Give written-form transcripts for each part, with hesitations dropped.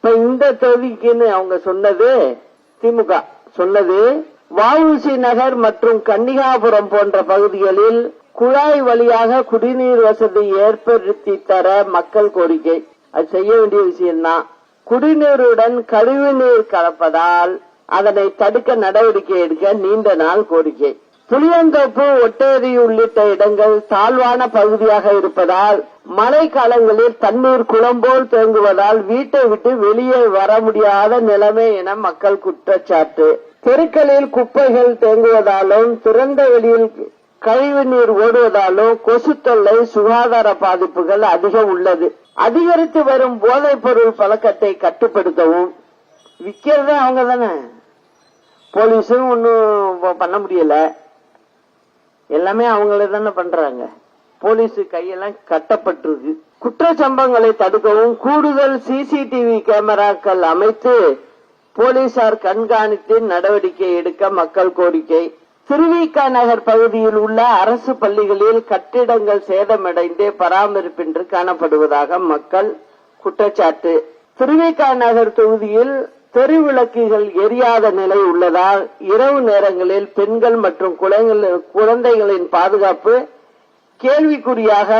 இப்ப இந்த தொகுதிக்குன்னு அவங்க சொன்னது, திமுக சொன்னது, வஉசி நகர் மற்றும் கன்னிகாபுரம் போன்ற பகுதிகளில் குழாய் வழியாக குடிநீர் வசதி ஏற்படுத்தி தர மக்கள் கோரிக்கை. அது செய்ய வேண்டிய விஷயம்தான். குடிநீருடன் கழிவுநீர் கலப்பதால் அதனை தடுக்க நடவடிக்கை எடுக்க நீண்ட நாள் கோரிக்கை. புளியந்தோப்பு, ஒட்டேரி உள்ளிட்ட இடங்கள் தாழ்வான பகுதியாக இருப்பதால் மழை காலங்களில் தண்ணீர் குளம் போல் தேங்குவதால் வீட்டை விட்டு வெளியே வர முடியாத நிலைமை என மக்கள் குற்றச்சாட்டு. தெருக்களில் குப்பைகள் தேங்குவதாலும் திறந்த வெளியில் கழிவு நீர் ஓடுவதாலும் கொசு தொல்லை, சுகாதார பாதிப்புகள் அதிகம் உள்ளது. அதிகரித்து வரும் போதைப் பொருள் பழக்கத்தை கட்டுப்படுத்தவும், விக்கிறத அவங்க தானே, போலீஸும் ஒன்னும் பண்ண முடியல, எல்லாமே அவங்களே தானே பண்றாங்க. போலீஸ் கையெல்லாம் கட்டப்பட்டிருக்கு. குற்ற சம்பவங்களை தடுக்கவும் கூடுதல் சிசிடிவி கேமராக்கள் அமைத்து போலீசார் கண்காணித்து நடவடிக்கை எடுக்க மக்கள் கோரிக்கை. திருவிக நகர் பகுதியில் உள்ள அரசு பள்ளிகளில் கட்டிடங்கள் சேதமடைந்து பராமரிப்பின்றி காணப்படுவதாக மக்கள் குற்றச்சாட்டு. திருவிக நகர் தொகுதியில் தெருவிளக்குகள் எரியாத நிலை உள்ளதால் இரவு நேரங்களில் பெண்கள் மற்றும் குழந்தைகளின் பாதுகாப்பு கேள்விக்குறியாக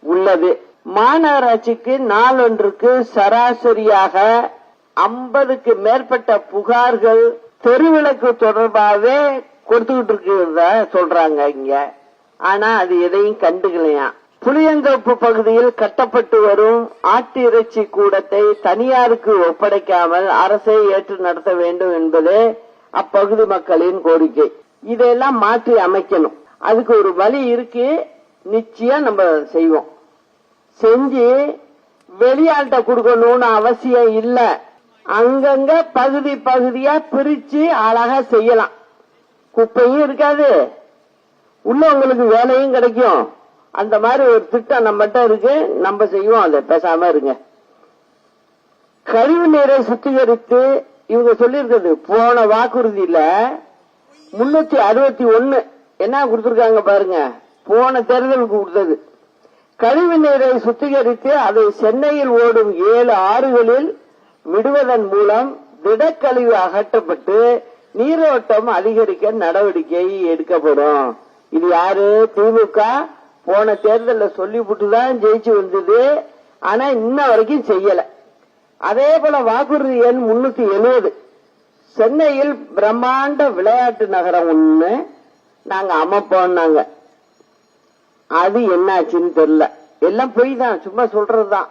உள்ளது. மாநகராட்சிக்கு நாளொன்றுக்கு சராசரியாக 50க்கு மேற்பட்ட புகார்கள் தெருவிளக்கு தொடர்பாகவே கொடுத்துக்கிட்டு இருக்கிறதா சொல்றாங்க இங்க. ஆனா அது எதையும் கண்டுக்கலையா. புளியந்தோப்பு பகுதியில் கட்டப்பட்டு வரும் ஆட்டு இறைச்சி கூடத்தை தனியாருக்கு ஒப்படைக்காமல் அரசை ஏற்று நடத்த வேண்டும் என்பது அப்பகுதி மக்களின் கோரிக்கை. இதெல்லாம் மாற்றி அமைக்கணும். அதுக்கு ஒரு வழி இருக்கு, நிச்சயம் நம்ம செய்வோம். செஞ்சு வெளியாள்கிட்ட கொடுக்கணும்னு அவசியம் இல்ல. அங்கங்க பகுதி பகுதியா பிரிச்சு அழகா செய்யலாம். குப்பையும் இருக்காது, உள்ளவங்களுக்கு வேலையும் கிடைக்கும். அந்த மாதிரி ஒரு திட்டம் நம்மகிட்ட இருக்கு, நம்ம செய்வோம். அதை பேசாம இருங்க. கழிவு நீரை சுத்திகரித்து இவங்க சொல்லியிருக்கிறது, போன வாக்குறுதியில 361 என்ன கொடுத்திருக்காங்க பாருங்க, போன தேர்தலுக்கு கொடுத்தது. கழிவு நீரை சுத்திகரித்து அதை சென்னையில் ஓடும் 7 ஆறுகளில் விடுவதன் மூலம் திடக்கழிவு அகற்றப்பட்டு நீரோட்டம் அதிகரிக்க நடவடிக்கை எடுக்கப்படும். இது யாரு? திமுக போன தேர்தலில் சொல்லிவிட்டுதான் ஜெயிச்சு வந்தது. ஆனா இன்ன வரைக்கும் செய்யல. அதே போல வாக்குறுதி எண் 370, சென்னையில் பிரம்மாண்ட விளையாட்டு நகரம் ஒண்ணு நாங்க அமைப்போம்னாங்க. அது என்னாச்சுன்னு தெரியல. எல்லாம் பொய் தான், சும்மா சொல்றதுதான்.